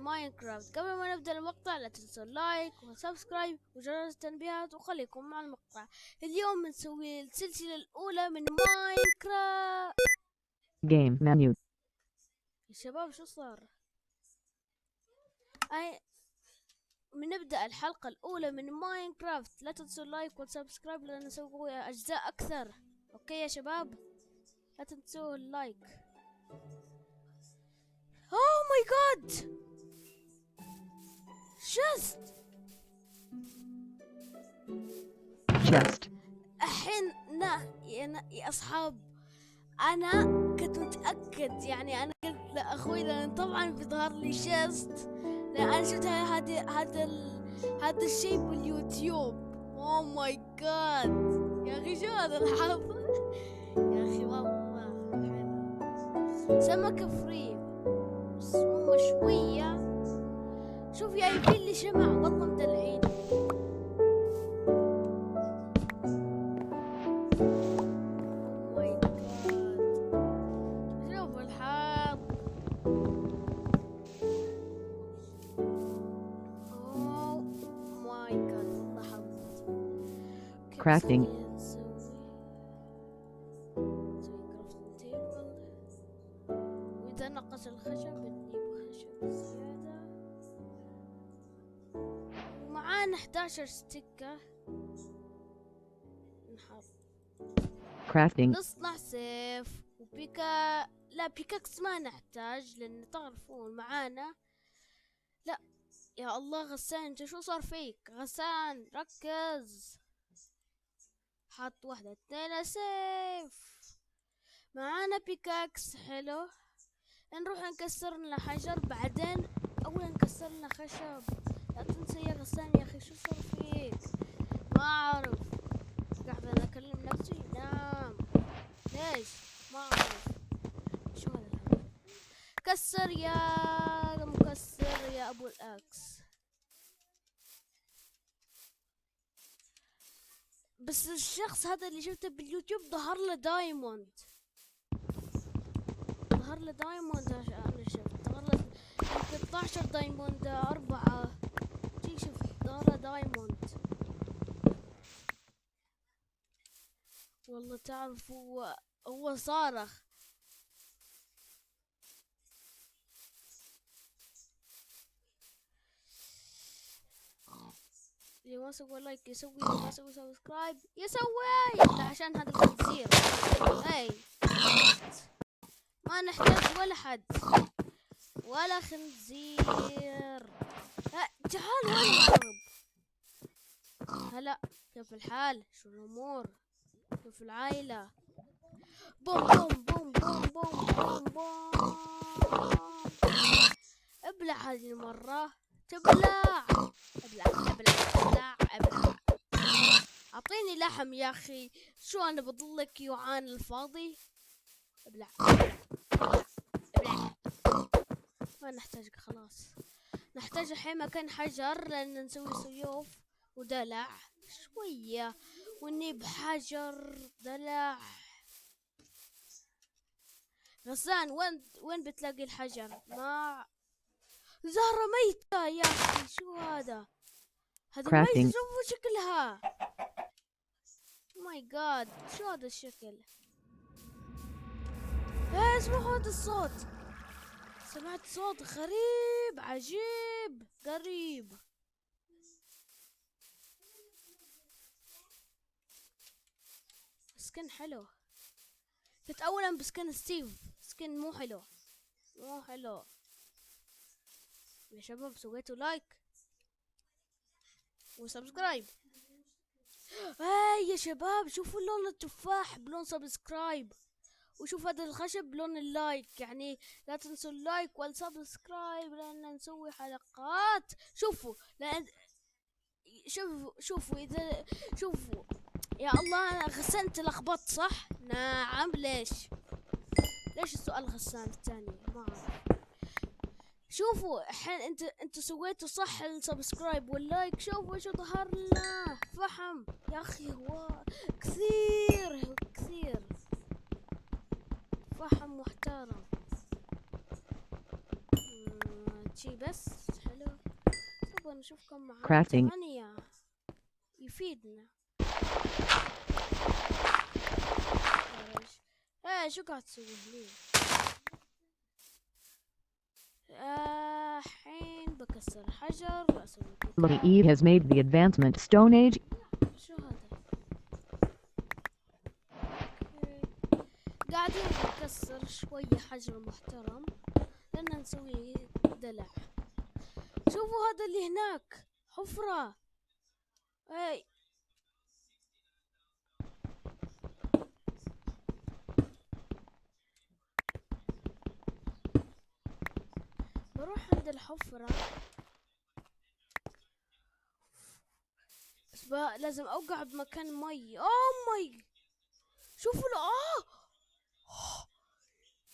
ماينكرافت. قبل ما نبدأ المقطع لا تنسوا اللايك وسبسكرايب وجرس التنبيهات وخليكم مع المقطع. اليوم بنسوي السلسلة الأولى من ماينكرافت. Game menu. يا شباب شو صار؟ بنبدأ الحلقة الأولى من ماينكرافت. لا تنسوا اللايك والسبسكرايب لأن نسوي أجزاء أكثر. أوكي يا شباب؟ لا تنسوا اللايك. أوه ماي جاد! شست Chest. الحين يا أصحاب، أنا كنت متأكد، يعني أنا قلت لأخوي لأن طبعا بيظهر لي شست، لأن أنا شفت هذا الشيء باليوتيوب. أوه ماي جاد يا أخي شو هذا الحظ يا أخي والله حلو. سمكة فري بس مو مشوية. شوف جايبين لي شمع والله مدلعين. Crafting. وإذا نقص الخشب نجيب خشب زيادة. ومعانا 11 ستيكة نحط. Crafting. نصنع سيف وبيكا. لا بيكاكس ما نحتاج لأن تعرفون معانا. لا يا الله غسان، انت شو صار فيك غسان؟ ركز. حط واحدة اثنين سيف. معانا بيكاكس حلو. نروح نكسر لنا حجر بعدين اولا نكسر لنا خشب. لا تنسى يا غسان يا اخي شو صار فيك؟ ما اعرف، قاعد انا اكلم نفسي. نام ليش؟ ما اعرف شو هذا. كسر يا مكسر يا ابو الاكس. بس الشخص هذا اللي شفته باليوتيوب ظهر له دايموند. ظهر له دايموند. انا شفت ظهر له 13 دايموند 4. شفت ظهر له دايموند. والله تعرف هو صارخ. اللي ما سوى لايك يسوي، اللي ما سوى سبسكرايب يسوي. عشان هذا الخنزير. اي ما نحتاج ولا حد ولا خنزير. لا تعال وين هرب. هلا كيف الحال؟ شو الامور؟ كيف العائلة؟ بوم بوم بوم بوم بوم بوم بوم. ابلع هذه المرة. تبلع. ابلع ابلع ابلع ابلع. اعطيني لحم يا اخي. شو انا بضلك يوعان الفاضي. ابلع ابلع ابلع. ما نحتاجك خلاص. نحتاج الحين مكان حجر لان نسوي سيوف ودلع شوية. ونجيب حجر دلع. غسان وين بتلاقي الحجر؟ ما زهرة ميتة يا اخي. شو هذا؟ هذه ميتة. شوفوا شكلها. ماي جاد شو هذا الشكل؟ ايه اسمعوا هذا الصوت. سمعت صوت غريب عجيب قريب. سكن حلو. كنت اولا بسكن ستيف. سكن مو حلو مو حلو. يا شباب سويتوا لايك وسبسكرايب. يا شباب شوفوا لون التفاح بلون سبسكرايب. وشوف هذا الخشب بلون اللايك. يعني لا تنسوا اللايك والسبسكرايب لان نسوي حلقات. شوفوا لان شوفوا اذا شوفوا. يا الله انا غسنت لخبطت صح؟ نعم. ليش السؤال غسان الثاني؟ ما اعرف. شوفوا الحين انتوا سويتوا صح السبسكرايب واللايك. شوفوا شو ظهر لنا فحم يا اخي. هو كثير كثير فحم محترم. شي بس حلو. نبغى نشوفكم معانا Crafting. 8 يفيدنا. شو قاعد تسوي هني؟ الحين بكسر حجر اسوي Lucky Eve has made the advancement Stone Age. شو هذا؟ قاعدين نكسر شوية حجر محترم لأن نسوي دلع. شوفوا هذا اللي هناك حفرة. اي بروح عند الحفرة بس لازم اوقع بمكان مي. مي. شوفوا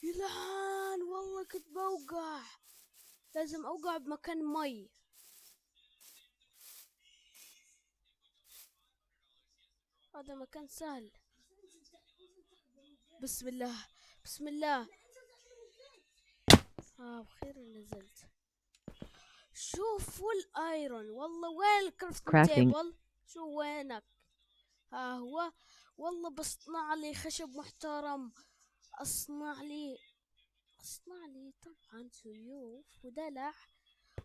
يلعن والله كنت بوقع. لازم اوقع بمكان مي. هذا مكان سهل. بسم الله بسم الله. بخير نزلت. شوفوا الايرون والله. وين الكرافتنج تيبل؟ شو وينك؟ ها هو. والله بصنع لي خشب محترم. اصنع لي طبعا سيوف ودلع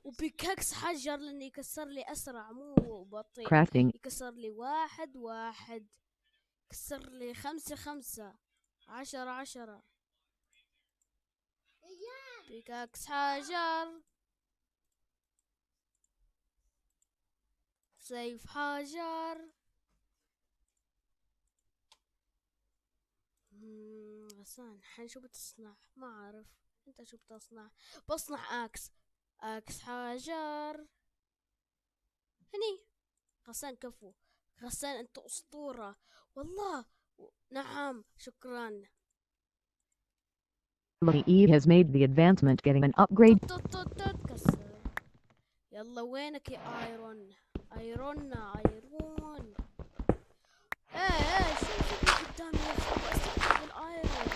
وبيكاكس حجر لانه يكسر لي اسرع مو بطيء. Crafting. يكسر لي 1 يكسر لي 5 10 بيكاكس حجر. سيف حجر. غسان الحين شو بتصنع؟ ما اعرف. انت شو بتصنع؟ بصنع اكس حجر. هني غسان كفو. غسان انت اسطورة والله. نعم شكرا. Lucky Eve has made the advancement getting an upgrade. كسر. يلا وينك يا ايرون؟ ايرون شوف اللي قدامي يا اخي. استخدم الايرون.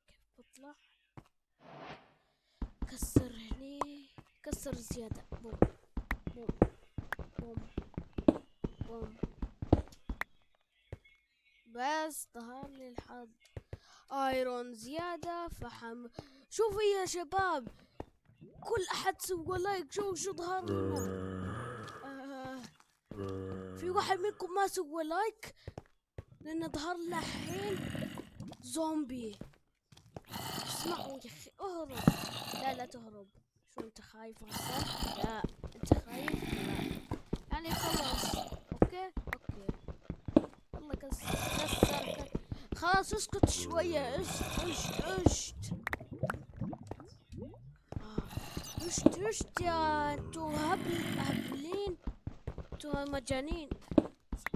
كيف بطلع؟ كسر هني. كسر زيادة. بوم بوم بوم بوم. بس ظهر لي الحظ. ايرون زيادة فحم. شوفوا يا شباب كل احد سوى لايك. شو ظهر لنا. في واحد منكم ما سوى لايك لان ظهر له الحين زومبي. اسمعوا يا اخي اهرب. لا تهرب. شو انت خايف غسان؟ لا انت خايف. لا يعني خلاص. اوكي والله كسر. خلاص اسكت شوية. اشت يا انتو هبلين. انتو مجانين.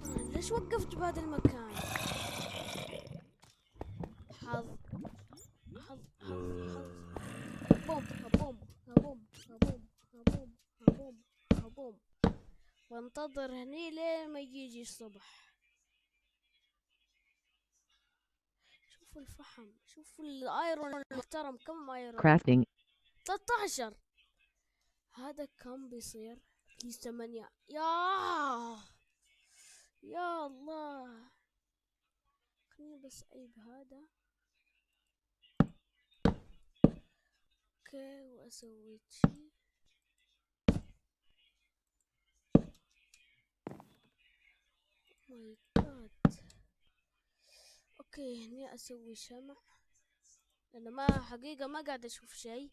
ليش وقفت بهذا المكان؟ حظ. بوم. وانتظر هني لين ما يجي الصبح. شوفوا الفحم. شوفوا الايرون المحترم. كم ايرون؟ Crafting. 13. هذا كم بيصير؟ بليز 8. يا الله. خليني بس اعيب هذا. اوكي واسوي شي. ماي جاد. اوكي هني اسوي شمع لان ما حقيقة ما قاعد اشوف شيء.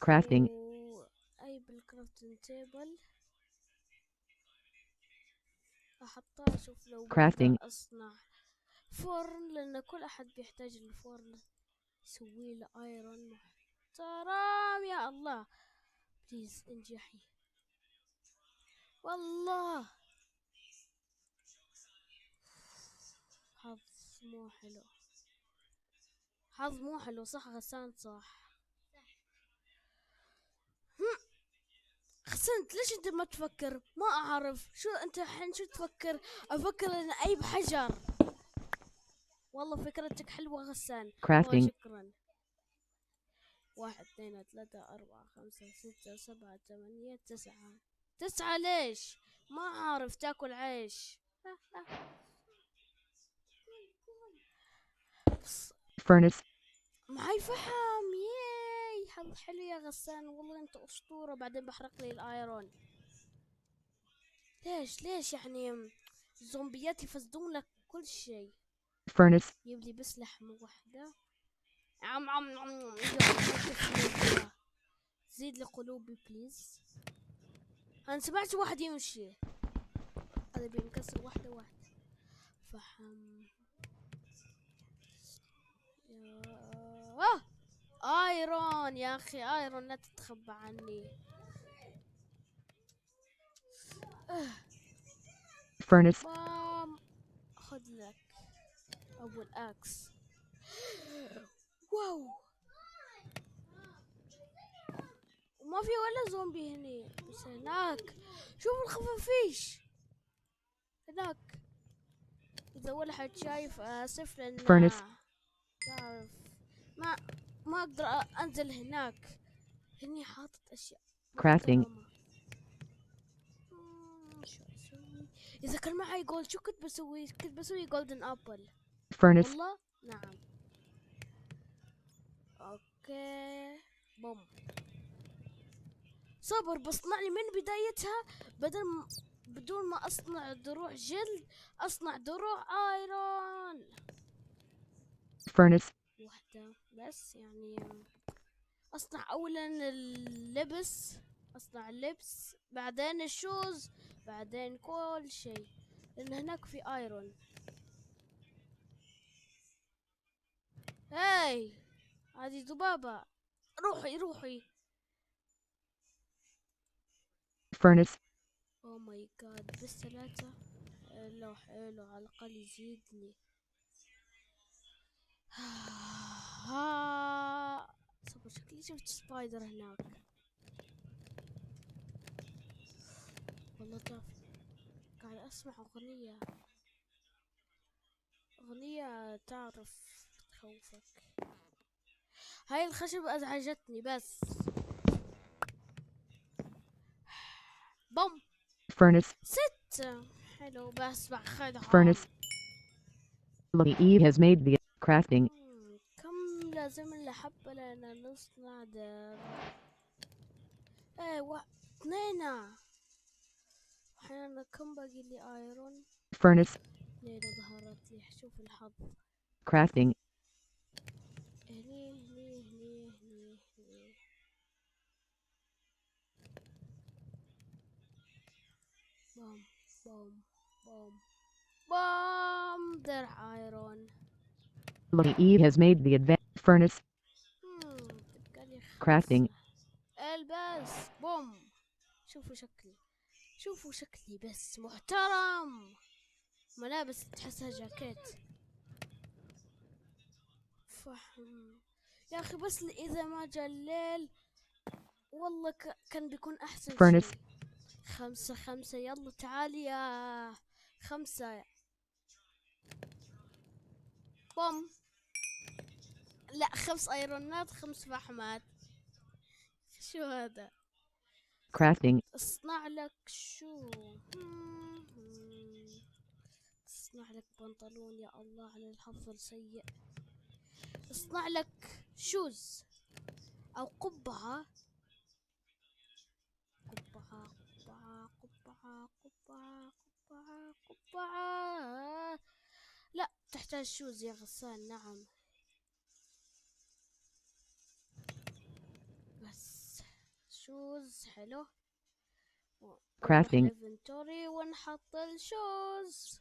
Crafting. اي بالكرافتنج تيبل احطها. اشوف لو Crafting. بقدر اصنع فرن لان كل احد بيحتاج الفرن. يسوي له ايرون محترم. يا الله بليز انجحي والله. حظ مو حلو. صح غسان صح. حسنت. ليش انت ما تفكر؟ ما اعرف. شو انت الحين شو تفكر؟ افكر ان اي بحجر. والله فكرتك حلوة غسان. Crafting. شكرا 1 2 3 4 5 6 7 8 9. 9 ليش؟ ما عارف تاكل عيش. Furnace. معي فحم. ياي حظ حلو يا غسان، والله انت اسطورة. بعدين بحرق لي الايرون. ليش يعني الزومبيات يفسدون لك كل شيء. Furnace. جيب لي بس لحمة واحدة. يلا، زيد لي قلوبي بليز. انا سمعت واحد يمشي. هذا بينكسر واحدة واحدة. فحم. ايرون يا اخي، ايرون لا تتخبى عني. Furnace. بام. خذ لك ابو الاكس. واو، وما في ولا زومبي هني، بس هناك شوف الخفافيش هناك. اذا ولا حد شايف اسف، لان Furnace. تعرف ما ما اقدر انزل هناك. هني حاطط اشياء Crafting. محترمة. شو اسوي؟ اذا كان معي جولد شو كنت بسوي؟ كنت بسوي جولدن ابل. Furnace. والله نعم. اوكي بوم. صبر بصنع لي من بدايتها، بدون ما اصنع دروع جلد، اصنع دروع ايرون. Furnace. واحدة بس يعني. اصنع اولا اللبس، اصنع اللبس بعدين الشوز بعدين كل شيء، لان هناك في ايرون. هاي هذه ذبابة. روحي. Furnace. او ماي جاد، بس 3. حلو على الاقل يزيدني. صبر، شكلي شفت سبايدر هناك. والله تعرف قاعد اسمع اغنية تعرف تخوفك. هاي الخشب ازعجتني بس. بوم. Furnace. 6. حلو بس باخذها. Furnace. Eve has made the crafting. كم لازم لنا حبة لأن نصنع دار. ايه 2. احيانا كم باقي لي ايرون. Furnace. ليلة ظهرت لي، شوف الحظ. Crafting. هني. بوم درع ايرون. Eve has made the furnace. تبقى لي 5. Crafting. البس بوم. شوفوا شكلي بس محترم. ملابس تحسها جاكيت. فحم يا اخي، بس اذا ما جاء الليل والله كان بيكون احسن Furnace. شيء. 5 يلا تعالي يا 5. بوم. لا 5 ايرونات 5 فحمات. شو هذا؟ Crafting. اصنع لك شو؟ اصنع لك بنطلون. يا الله على الحظ السيء. اصنع لك شوز او قبعة. قبعة. لا تحتاج شوز يا غسان. نعم بس شوز حلو. Crafting. انفنتوري ونحط الشوز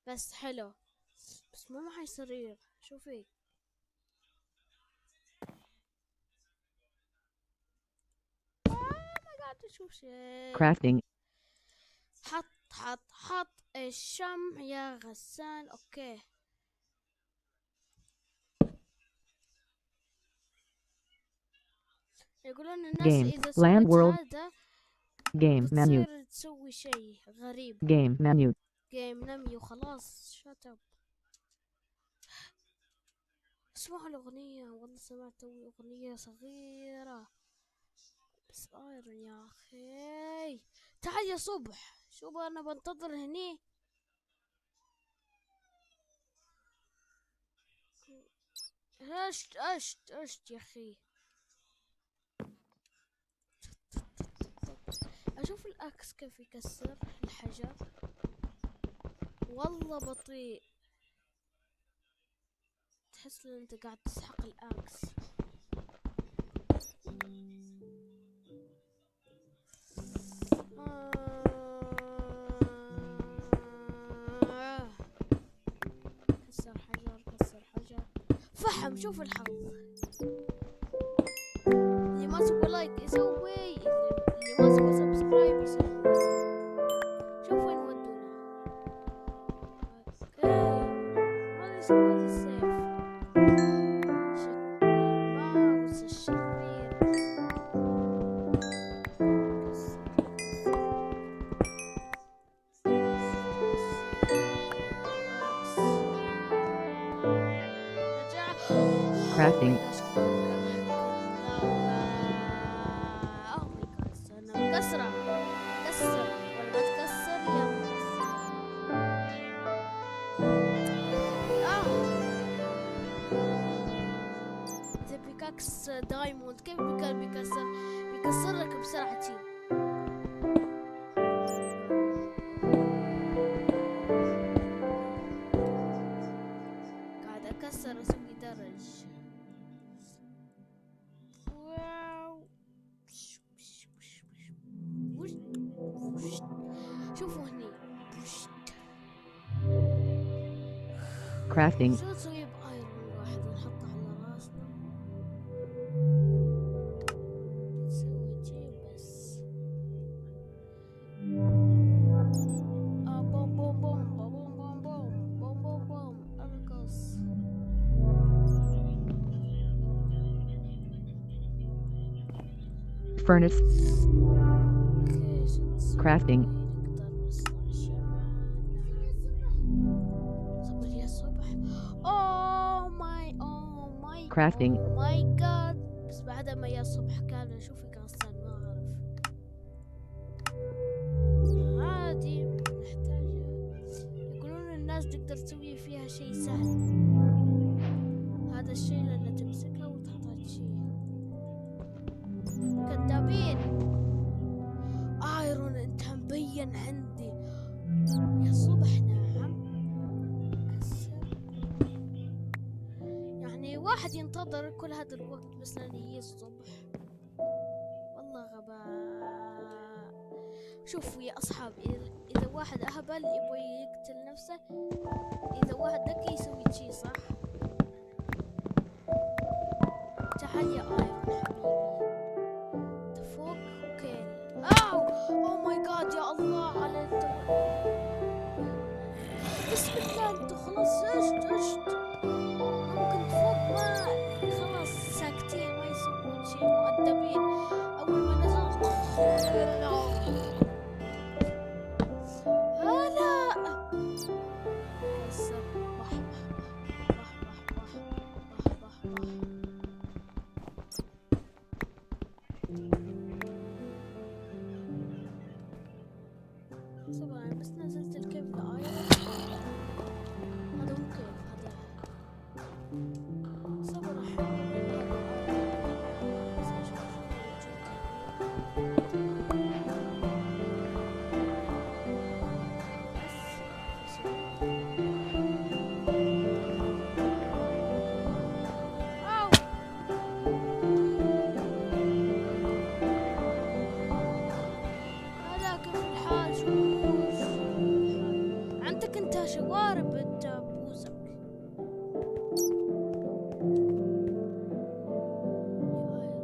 بس. حلو بس ما معي سرير. شوفي ما قاعد اشوف شيء. Crafting. حط الشمع يا غسان. اوكي يقولون الناس Game. اذا Land سوت world. هذا Game menu. بتصير تسوي شيء غريب. Game menu. جيم نمي وخلاص. شات اب. اسمعوا الأغنية، والله سمعت توي أغنية صغيرة. بس ايرون يا اخي. تعال يا صبح، شوف انا بنتظر هني. اشت يا اخي. اشوف الاكس كيف يكسر الحجر. والله بطيء، تحس ان انت قاعد تسحق الاكس. كسر حجر كسر حجر. فحم. شوف الحظ، اللي ما سوى لايك يسوي، اللي ما سوى سبسكرايب يسوي. شوف وين ودونا. اوكي، هذا يسوي لي السيف. شكل الماوس الشرير. كسر Crafting. انا مكسرة. كسر ولا ما تكسر يا مكسر. اذا بيكاكس دايموند كيف بيكسر؟ بيكسر لك بسرعتي. قاعد اكسر اسوي درج. واو. شوفوا هني. Crafting. شو نسوي بايرون الواحد ونحطه على راسنا؟ نسوي شي بس. بوم بوم بوم بوم بوم بوم بوم بوم بوم. ارقص. Furnace. اوكي، شو نسوي؟ Crafting. نقدر نصنع شمع. صبر يا صبح. اوه ماي Crafting. جاد. بس بعد ما يا صبح كان اشوفك غسان ما اعرف. عادي نحتاجه. يقولون الناس تقدر تسوي فيها شيء سهل. هذا الشيء لأن تمسكها وتحط شيء. كذابين. ايرون انت مبين عندي يا صبح. نعم. كسر. يعني واحد ينتظر كل هذا الوقت بس لين يجي الصبح. والله غباء. شوفوا يا أصحابي، إذا واحد أهبل يبغى يقتل نفسه، إذا واحد ذكي يسوي شي صح. تعال يا ايرون حبيبي. انت فوق. اوكي. اوه ماي جاد يا الله على بسم الله. انتوا خلاص عشت. ممكن فوق ما خلاص ساكتين ما يسوون شي مؤدبين. اول ما نزل هلا كسر. بح بح بح بح بح بح بح بح. طبعا بس نزلت الكيف لآيرون. هذا مو كيف، هذا صبر احاول بس اشوف شو هذا كيف الحال. شو الحال عندك انت شوارب انت بوزك يا ايرون.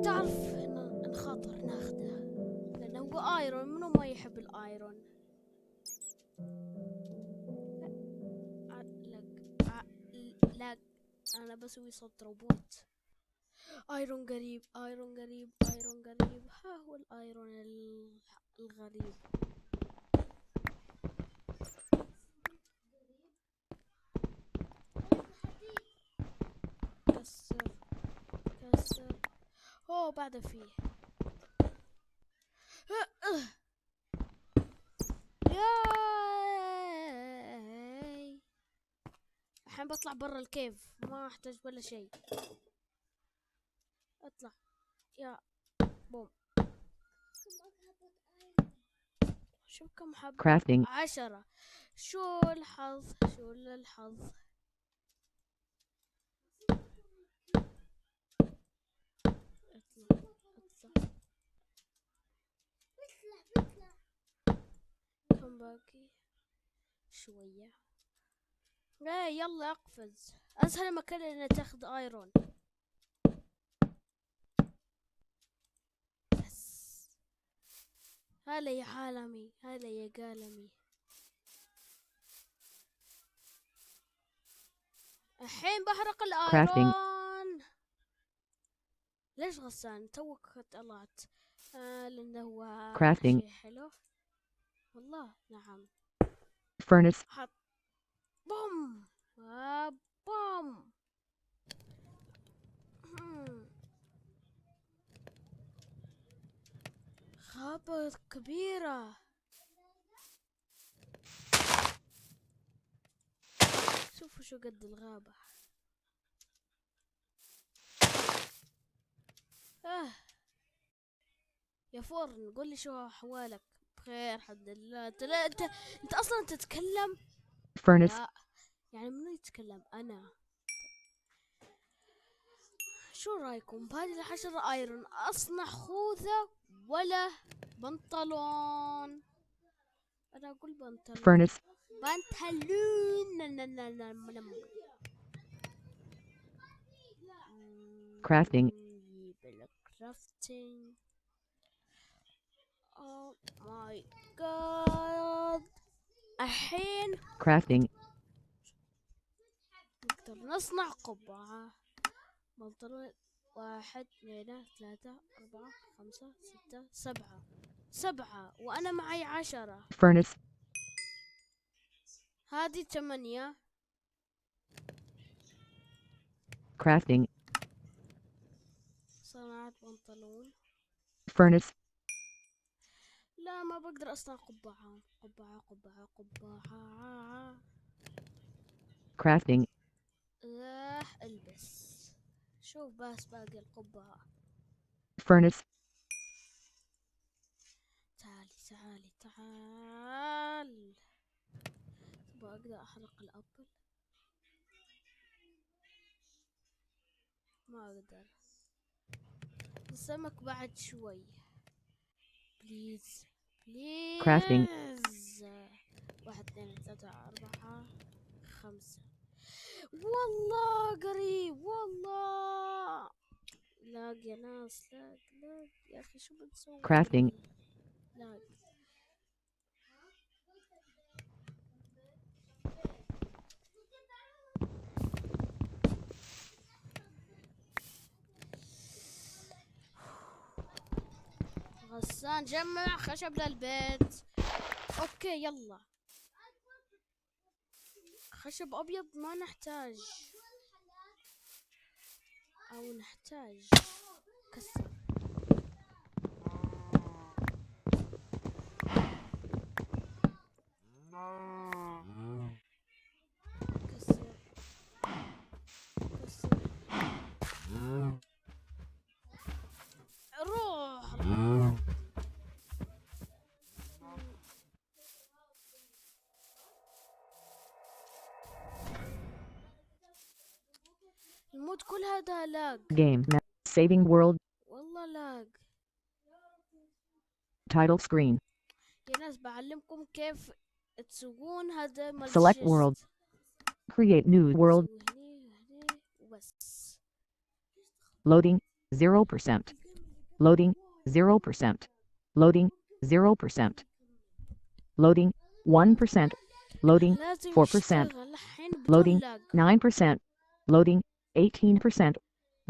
تعرف نخاطر ناخده لانه هو ايرون. منو ما يحب الايرون؟ لا انا بسوي صوت روبوت. ايرون قريب ايرون قريب ايرون قريب. ها هو الايرون الغريب. اوه بعد فيه. ياي الحين بطلع برا الكيف، ما احتاج ولا شيء. اطلع يا بوم. شوف كم حبة. crafting, 10. شو الحظ، شو الحظ. اطلع اطلع. كم باقي؟ شوية. ايه يلا اقفز. اسهل مكان انك تاخذ ايرون. بس هلا يا عالمي، هلا يا قالمي. الحين بحرق crafting, الايرون. ليش غسان توك طلعت؟ لانه هو crafting, شيء حلو. والله نعم. furnace, حط بوم بوم. غابة كبيرة. شوفوا شو قد الغابة. يا فرن قول لي شو احوالك. بخير الحمد لله. انت اصلا تتكلم. furnace, لا يعني منو يتكلم؟ انا. شو رايكم بهذه الحشرة ايرون؟ اصنع خوذة ولا بنطلون؟ انا اقول بنطلون. furnace, بنطلون. crafting, بالكرافتنج. او ماي جاد. الحين crafting, نقدر نصنع قبعة. بنطلون 1 2 3 4 5 6 7 وانا معي 10. furnace, هذه 8. crafting, صنعت بنطلون. furnace, لا ما بقدر اصنع قبعة. crafting, البس. شوف بس باقي القبعة. furnace, تعال. بقدر احرق الابل. ما اقدر. السمك بعد شوي. بليز crafting, 1 2 3 4 5. والله قريب والله. لاق يا ناس، لاق يا اخي شو بنسوي؟ crafting, لاق. غسان جمع خشب للبيت. اوكي يلا. خشب ابيض ما نحتاج، او نحتاج. كسر. كسر. روح. المود كل هذا لاق. game, saving world, والله لاق. title screen, يا ناس بعلمكم كيف تسوون هذا مال select world, الشيست. create new world, سوي هني وبس. loading, 0%, loading, 0%, loading, 0%, loading, 1%, loading, لازم 4%, يشتغل الحين بدون loading, لاق. 9%, loading, 18%,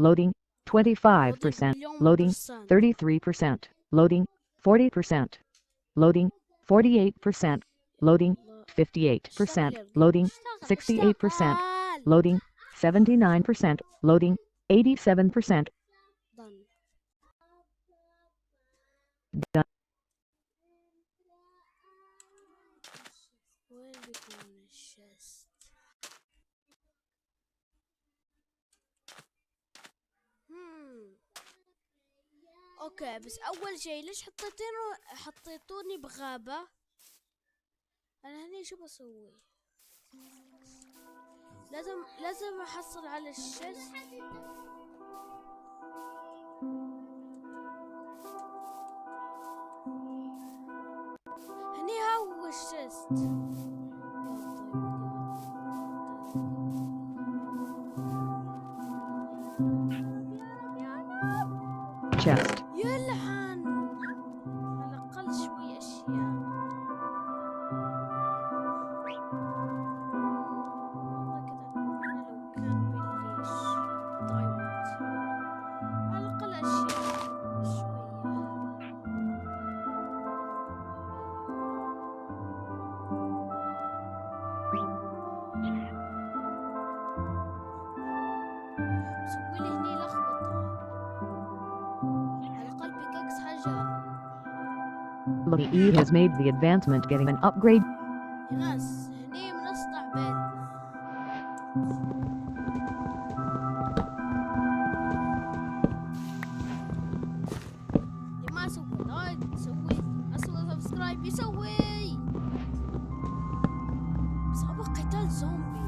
loading, لودينج 25%, مليون loading, %. 33%, loading, 40%, loading, 48%, loading, الله. 58%, اشتغل يا رجال. loading, اشتغل 68%, اشتغل. loading, 79%, loading, 87%, done. Done. وين بيكون الشست؟ اوكي، بس اول شيء ليش حطيتوني بغابة؟ انا هني شو بسوي؟ لازم احصل على الشست. هني هو الشست. Chest. يلعن، على الأقل شوي أشياء. والله كذا أتمنى لو كان بالليش دايموند، على الأقل أشياء شوية. مسويلي هني لخبطة. على الأقل بيكاكس حجر. Lucky E has made the advancement getting an upgrade. يا ناس هني بنصنع بيتنا. اللي ما سوى لايك يسوي، أسوي سبسكرايب يسوي. بس أبغى قتال زومبي،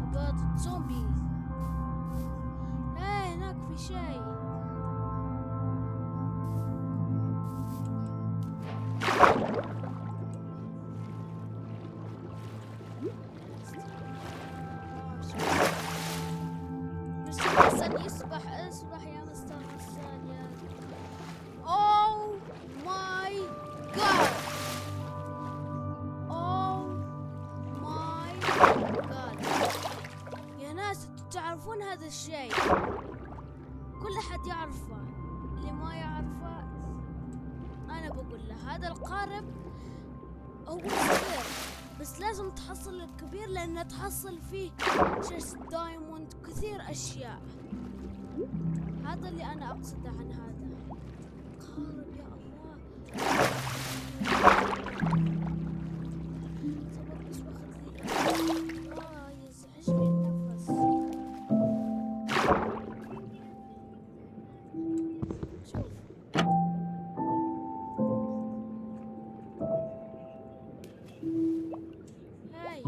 أبغى زومبي. إيه هناك في شيء. مستر حسن اسبح يا مستر حسن يا. اوه ماي جاد، اوه ماي جاد. يا ناس انتوا تعرفون هذا الشيء، كل احد يعرفه. اللي ما يعرفه انا بقول له هذا القارب هو صغير، بس لازم تحصل الكبير لأنه تحصل فيه شيست دايموند كثير أشياء. هذا اللي أنا أقصده عن هذا قارب. يا الله صبر بس باخذ لي يزعجني النفس. شوف هاي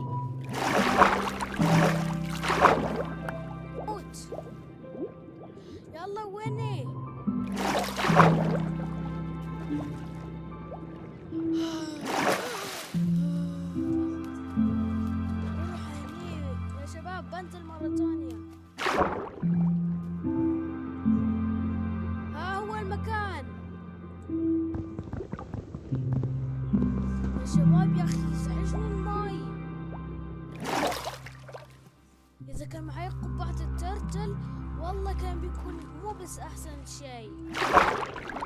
موت. يلا ويني؟ روح هني يا شباب، بنزل مرة ثانية. ها هو المكان يا شباب. يا أخي يزعجني الماي. إذا كان معي قبعة الترتل والله كان بيكون مو بس أحسن شيء،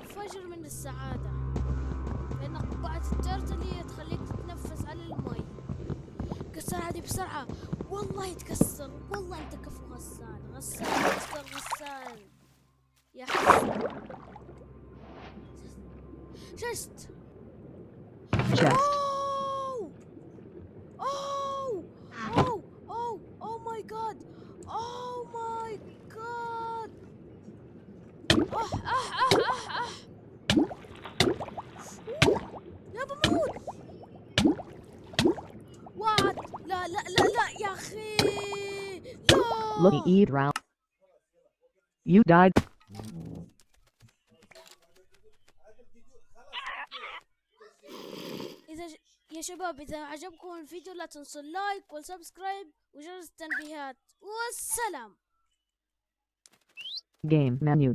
انفجر من السعادة. لأن قبعة الترتل هي تخليك تتنفس على الماي. كسر هذه بسرعة، والله يتكسر. والله أنت كفو غسان، غسان مستر غسان يا حسن. شست. Chest. Oh! Oh! Oh! Oh my god! Oh my god! يا بموت. وات. لا لا لا لا يا أخي لا. Lucky E drowned. You died. يا شباب إذا عجبكم الفيديو لا تنسوا اللايك والسبسكرايب وجرس التنبيهات، والسلام. Game menu.